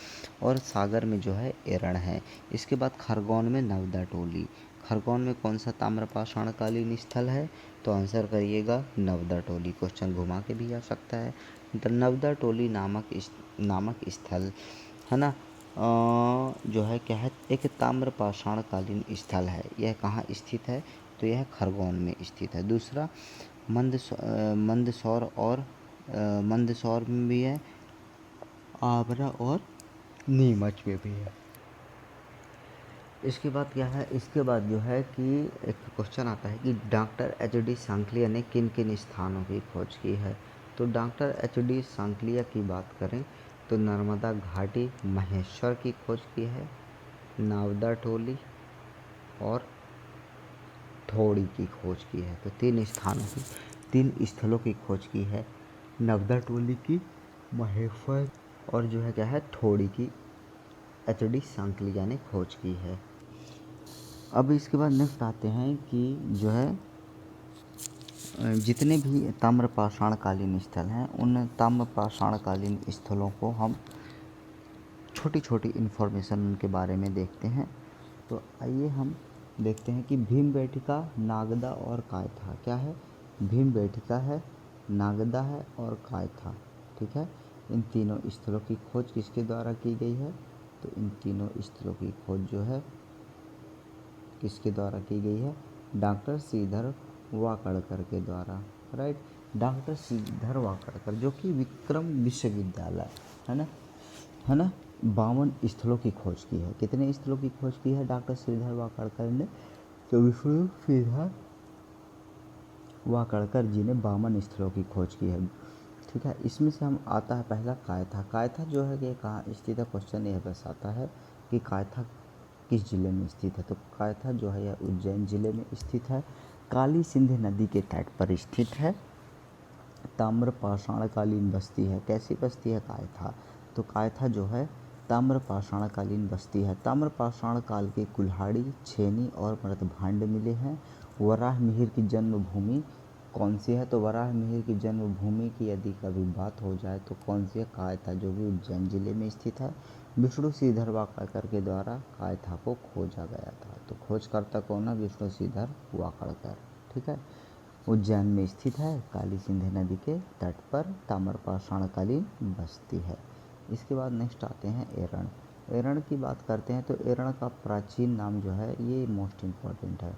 और सागर में जो है एरण है। इसके बाद खरगोन में नवदा टोली। खरगोन में कौन सा ताम्रपाषाणकालीन स्थल है? तो आंसर करिएगा नवदा टोली। क्वेश्चन घुमा के भी आ सकता है। द नवदा टोली नामक स्थल है ना, जो है क्या है, एक ताम्रपाषाणकालीन स्थल है। यह कहाँ स्थित है? तो यह खरगोन में स्थित है। दूसरा मंदसौर में भी है, आगरा और नीमच में भी है। इसके बाद क्या है? इसके बाद जो है कि एक क्वेश्चन आता है कि डॉक्टर एच.डी. सांकलिया ने किन किन स्थानों की खोज की है? तो डॉक्टर एच.डी. सांकलिया की बात करें तो नर्मदा घाटी, महेश्वर की खोज की है, नावदा टोली और थोड़ी की खोज की है। तो 3 स्थलों की खोज की है, नवदा टोली की, महेश्वर और जो है क्या है, थोड़ी की एच.डी. सांकलिया ने खोज की है। अब इसके बाद नेक्स्ट आते हैं कि जो है जितने भी ताम्रपाषाणकालीन स्थल हैं उन ताम्रपाषाणकालीन स्थलों को हम छोटी छोटी इन्फॉर्मेशन उनके बारे में देखते हैं। तो आइए हम देखते हैं कि भीमबेटका, नागदा और कायथा क्या है। भीमबेटका है, नागदा है और कायथा। ठीक है, इन तीनों स्थलों की खोज किसके द्वारा की गई है? तो इन तीनों स्थलों की खोज जो है किसके द्वारा की गई है? डॉक्टर श्रीधर वाकड़कर के द्वारा। राइट, डॉक्टर श्रीधर वाकड़कर जो कि विक्रम विश्वविद्यालय है ना 52 स्थलों की खोज की है। कितने स्थलों की खोज की है डॉक्टर श्रीधर वाकड़कर ने? तो विष्णु श्रीधर वाकड़कर जी ने 52 स्थलों की खोज की है। ठीक है, इसमें से हम आता है पहला कायथा। कायथा जो है कि कहाँ स्थित है? क्वेश्चन यह बस आता है कि कायथा किस जिले में स्थित है? तो कायथा जो है यह उज्जैन जिले में स्थित है, काली सिंध नदी के तट पर स्थित है, ताम्रपाषाणकालीन बस्ती है। कैसी बस्ती है कायथा? तो कायथा जो है ताम्रपाषाणकालीन बस्ती है। ताम्रपाषाण काल के कुल्हाड़ी, छेनी और मृतभांड मिले हैं। वराह मिहिर की जन्मभूमि कौन सी है? तो वराह मिहिर की जन्मभूमि की यदि कभी बात हो जाए तो कौन सी है? कायथा, जो कि उज्जैन जिले में स्थित है। विष्णु श्रीधर वाकड़कर के द्वारा कायथा को खोजा गया था। तो खोजकर्ता कौन है? विष्णु श्रीधर वाकड़कर। ठीक है, उज्जैन में स्थित है, काली सिंध नदी के तट पर ताम्रपाषाणकालीन बस्ती है। इसके बाद नेक्स्ट आते हैं एरण। एरण की बात करते हैं तो एरण का प्राचीन नाम जो है ये मोस्ट इम्पॉर्टेंट है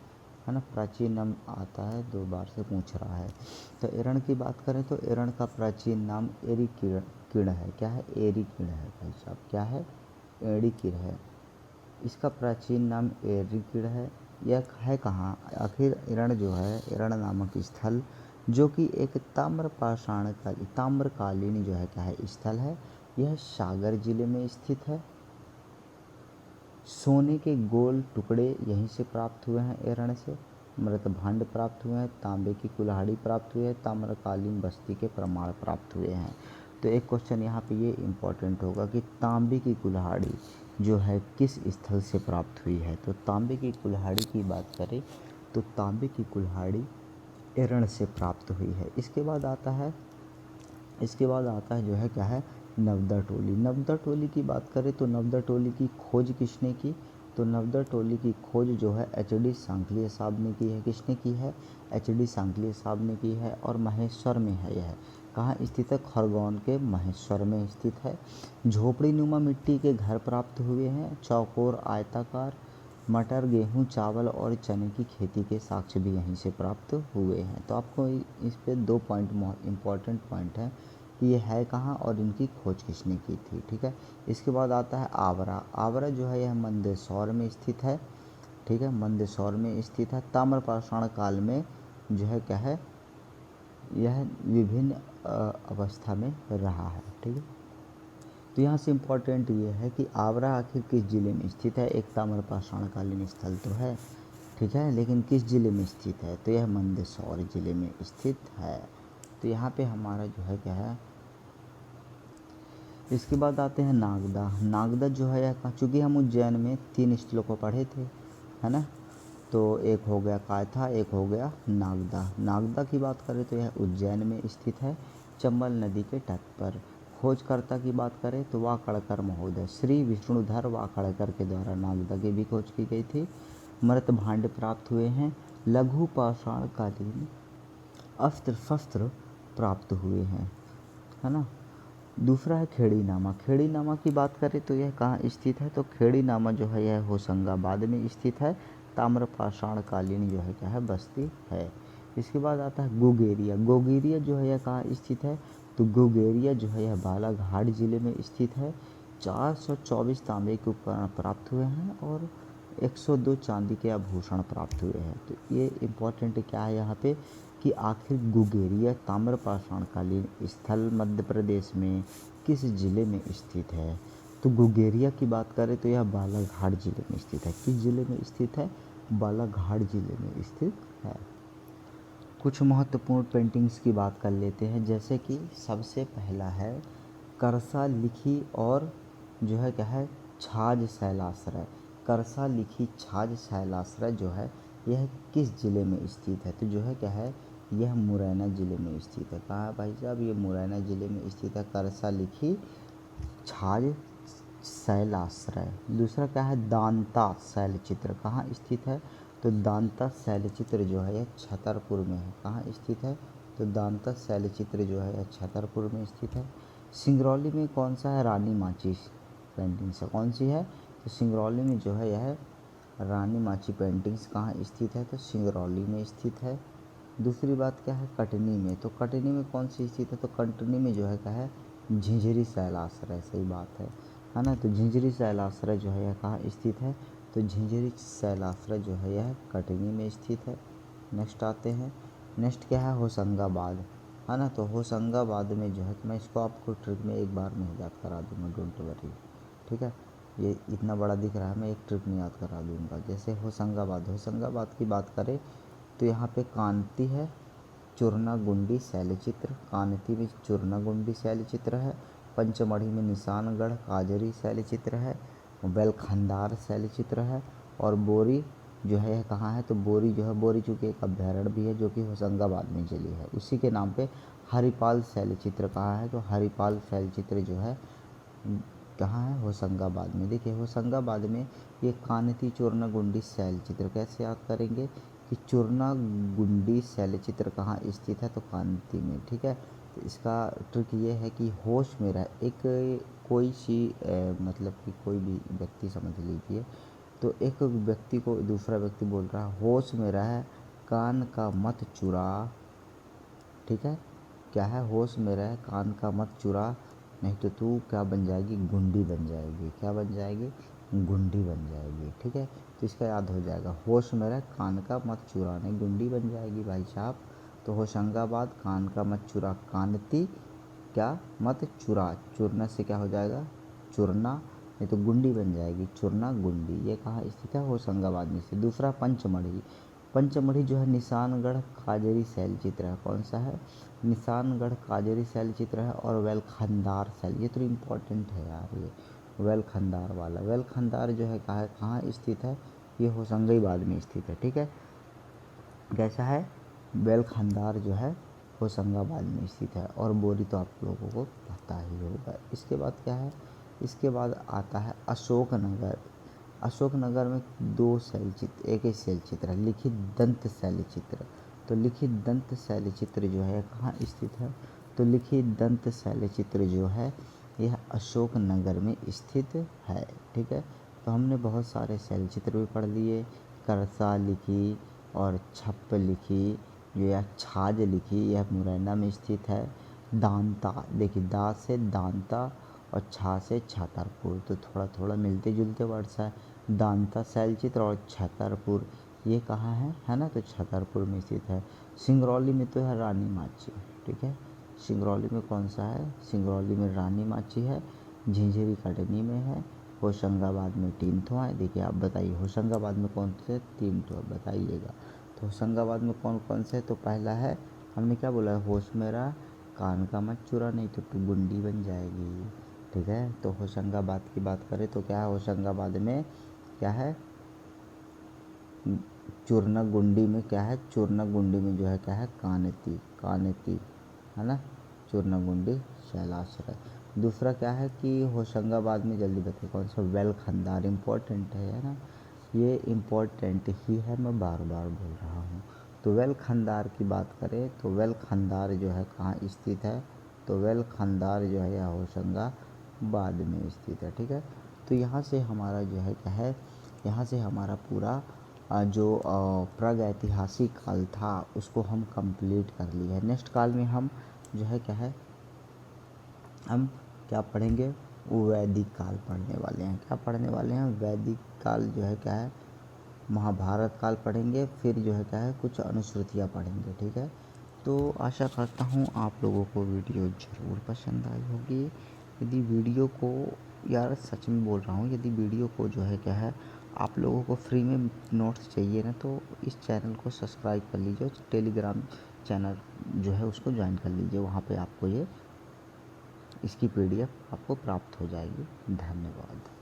ना, प्राचीन नाम आता है, 2 बार से पूछ रहा है। तो एरण की बात करें तो एरण का प्राचीन नाम एरीकिण है। क्या है? एरीकिण है भाई साहब। क्या है? एरीकिण है। इसका प्राचीन नाम एरीकिण है। यह है कहाँ? आखिर एरण जो है, एरण नामक स्थल जो कि एक ताम्रकालीन जो है क्या है स्थल है, यह सागर जिले में स्थित है। सोने के गोल टुकड़े यहीं से प्राप्त हुए हैं, एरण से। मृतभांड प्राप्त हुए हैं, तांबे की कुल्हाड़ी प्राप्त हुई है, ताम्रकालीन बस्ती के प्रमाण प्राप्त हुए हैं। तो एक क्वेश्चन यहाँ पे ये इम्पोर्टेंट होगा कि तांबे की कुल्हाड़ी जो है किस स्थल से प्राप्त हुई है? तो तांबे की कुल्हाड़ी की बात करें तो तांबे की कुल्हाड़ी एरण से प्राप्त हुई है। इसके बाद आता है जो है क्या है, नवदा टोली। नवदा टोली की बात करें तो नवदा टोली की खोज किसने की? तो नवदा टोली की खोज जो है एच.डी. सांकलिया साहब ने की है। किसने की है? एच.डी. सांकलिया साहब ने की है और महेश्वर में है। यह कहाँ स्थित है? खरगोन के महेश्वर में स्थित है। झोपड़ी नुमा मिट्टी के घर प्राप्त हुए हैं। चौकोर, आयताकार, मटर, गेहूँ, चावल और चने की खेती के साक्ष्य भी यहीं से प्राप्त हुए हैं। तो आपको इस पे 2 पॉइंट इम्पॉर्टेंट पॉइंट है कि ये है कहाँ और इनकी खोज किसने की थी। ठीक है, इसके बाद आता है आवरा। आवरा जो है यह मंदसौर में स्थित है। ठीक है, मंदसौर में स्थित है। ताम्रपाषाण काल में जो है क्या है, यह विभिन्न अवस्था में रहा है। ठीक है, तो यहाँ से इम्पोर्टेंट ये है कि आवरा आखिर किस जिले में स्थित है? एक ताम्रपाषाणकालीन स्थल तो है, ठीक है, लेकिन किस जिले में स्थित है? तो यह मंदसौर जिले में स्थित है। तो यहाँ पे हमारा जो है क्या है। इसके बाद आते हैं नागदा। नागदा जो है यह, चूँकि हम उज्जैन में 3 श्लोकों पढ़े थे, है ना। तो एक हो गया कायथा, एक हो गया नागदा। नागदा की बात करें तो यह उज्जैन में स्थित है, चंबल नदी के तट पर। खोजकर्ता की बात करें तो वाकड़कर महोदय, श्री विष्णुधर वाकड़कर के द्वारा नागदा की भी खोज की गई थी। मृत भांड प्राप्त हुए हैं। लघु पाषाण कालीन अस्त्र शस्त्र प्राप्त हुए हैं, है ना। दूसरा है खेड़ी नामा। खेड़ी नामा की बात करें तो यह कहाँ स्थित है, तो खेड़ी नामा जो है यह होशंगाबाद में स्थित है। ताम्रपाषाण कालीन जो है क्या है, बस्ती है। इसके बाद आता है गोगेरिया। गोगेरिया जो है यह कहाँ स्थित है, तो गोगेरिया जो है यह बालाघाट जिले में स्थित है। 424 तांबे के उपकरण प्राप्त हुए हैं और 102 चांदी के आभूषण प्राप्त हुए हैं। तो ये इम्पोर्टेंट क्या है यहाँ पे कि आखिर गुगेरिया ताम्रपाषाण कालीन स्थल मध्य प्रदेश में किस जिले में स्थित है। तो गुगेरिया की बात करें तो यह बालाघाट जिले में स्थित है। किस जिले में स्थित है, बालाघाट जिले में स्थित है। कुछ महत्वपूर्ण पेंटिंग्स की बात कर लेते हैं, जैसे कि सबसे पहला है करसा लिखी और जो है क्या है, छाछ शैलाश्रय। करसा लिखी छाछ शैलाश्रय जो है यह किस जिले में स्थित है, तो जो है क्या है, यह मुरैना जिले में स्थित है। कहाँ है भाई साहब, ये मुरैना जिले में स्थित है, करसा लिखी छाछ शैलाश्रय। दूसरा क्या है, दांता शैलचित्र कहाँ स्थित है, तो दांता शैलचित्र जो है यह छतरपुर में है। कहाँ स्थित है, तो दांता शैलचित्र जो है यह छतरपुर में स्थित है। सिंगरौली में कौन सा है, रानी माची पेंटिंग्स है, कौन सी है, तो सिंगरौली में जो है यह रानी माची पेंटिंग्स कहाँ स्थित है, तो सिंगरौली में स्थित है। दूसरी बात क्या है, कटनी में। तो कटनी में कौन सी स्थित है, तो कटनी में जो है क्या है, झिंझरी शैलाश्रय। सही बात है ना। तो झिंझरी शैलाश्रय जो है यह कहाँ स्थित है, तो झिंझरी शैलाश्रय जो है यह कटनी में स्थित है। नेक्स्ट आते हैं, नेक्स्ट क्या है, होशंगाबाद, है ना। तो होशंगाबाद में जो है, तो मैं इसको आपको ट्रिक में एक बार में याद करा दूंगा, डोंट वरी, ठीक है। ये इतना बड़ा दिख रहा है, मैं एक ट्रिक में याद करा दूंगा। जैसे होशंगाबाद, होशंगाबाद की बात करें तो यहाँ पे कांति है, चूरनागुंडी शैलचित्र, कांति में चूरनागुंडी शैलचित्र है। पंचमढ़ी में निशानगढ़ काजरी शैलचित्र है। बेलखंडार शैलचित्र है। और बोरी जो है कहाँ है, तो बोरी जो है, बोरी चूँकि एक अभ्यारण्य भी है जो कि होशंगाबाद में चली है, उसी के नाम पे हरिपाल शैलचित्र कहाँ है, तो हरिपाल शैलचित्र जो है कहाँ है, होशंगाबाद में। देखिए होशंगाबाद में ये कांति चूरनागुंडी शैलचित्र कैसे याद करेंगे कि चूरनागुंडी शैलचित्र कहाँ स्थित है, तो कांति में, ठीक है। तो इसका ट्रिक ये है कि होश में रहे, एक कोई सी मतलब कि कोई भी व्यक्ति समझ लीजिए, तो एक व्यक्ति को दूसरा व्यक्ति बोल रहा है होश में रहे, कान का मत चुरा, ठीक है। क्या है, होश में रहे, कान का मत चुरा, नहीं तो तू क्या बन जाएगी, गुंडी बन जाएगी। क्या बन जाएगी, गुंडी बन जाएगी, ठीक है। तो इसका याद हो जाएगा, होश में रहे, कान का मत चुरा, नहीं गुंडी बन जाएगी भाई साहब। तो होशंगाबाद, कान का मत चुरा, कानती, क्या मत चुरा, चुरना से क्या हो जाएगा, चुरना, नहीं तो गुंडी बन जाएगी, चुरना गुंडी। ये कहाँ स्थित है, होशंगाबाद में से। दूसरा पंचमढ़ी, पंचमढ़ी जो है निशानगढ़ काजरी शैलचित्र है, कौन सा है, निशानगढ़ काजरी शैलचित्र है। और वेलखंडार शैल, ये तो इम्पोर्टेंट है यार, ये वेलखंडार वाला, वेलखंडार जो है कहाँ स्थित है, ये होशंगाबाद में स्थित है, ठीक है। कैसा है, बेलखंडार जो है होशंगाबाद में स्थित है। और बोरी तो आप लोगों को पता ही होगा। इसके बाद क्या है, इसके बाद आता है अशोकनगर। अशोकनगर में 2 शैलचित्र, एक ही शैलचित्र है, लिखित दंत शैलचित्र। तो लिखित दंत शैलचित्र जो है कहाँ स्थित है, तो लिखित दंत शैलचित्र जो है यह अशोकनगर में स्थित है, ठीक है। तो हमने बहुत सारे शैलचित्र भी पढ़ लिए, करसा लिखी और छप्प लिखी, जो यह छाछ लिखी, यह मुरैना में स्थित है। दांता, देखिए दा से दांता और छा से छतरपुर, तो थोड़ा थोड़ा मिलते जुलते वर्ड्स है। दांता शैलचित्र और छतरपुर, ये कहाँ है ना, तो छतरपुर में स्थित है। सिंगरौली में तो है रानी माची, ठीक है। सिंगरौली में कौन सा है, सिंगरौली में रानी माची है। झिंझरी कटनी में है। होशंगाबाद में 3 ठो है। देखिए आप बताइए होशंगाबाद में कौन से 3 ठो, बताइएगा। तो होशंगाबाद में कौन कौन से, तो पहला है हमने क्या बोला है, होश मेरा कान का मत चुरा नहीं तो तू गुंडी बन जाएगी। ठीक है, तो होशंगाबाद की बात करें तो क्या है, होशंगाबाद में क्या है, चूरना गुंडी में क्या है, चूरना गुंडी में जो है क्या है, कानेती कानेती, है ना, चूरना गुंडी शैलाश्रय। दूसरा क्या है कि होशंगाबाद में, जल्दी बताइए कौन सा, वेल खंदार इम्पोर्टेंट है ना, ये इम्पोर्टेंट ही है, मैं बार बार बोल रहा हूँ। तो वेल खंदार की बात करें तो वेल खंदार जो है कहाँ स्थित है, तो वेल खंदार जो है यह होशंगाबाद में स्थित है। ठीक है, तो यहाँ से हमारा जो है क्या है, यहाँ से हमारा पूरा जो प्रागैतिहासिक काल था उसको हम कंप्लीट कर लिए है। नेक्स्ट काल में हम जो है क्या है, हम क्या पढ़ेंगे, वैदिक काल पढ़ने वाले हैं। क्या पढ़ने वाले हैं, वैदिक काल जो है क्या है, महाभारत काल पढ़ेंगे, फिर जो है क्या है कुछ अनुश्रुतियाँ पढ़ेंगे। ठीक है, तो आशा करता हूँ आप लोगों को वीडियो ज़रूर पसंद आई होगी। यदि वीडियो को, यार सच में बोल रहा हूँ, यदि वीडियो को जो है क्या है आप लोगों को फ्री में नोट्स चाहिए ना, तो इस चैनल को सब्सक्राइब कर लीजिए, टेलीग्राम चैनल जो है उसको ज्वाइन कर लीजिए, वहाँ पे आपको ये इसकी PDF आपको प्राप्त हो जाएगी। धन्यवाद।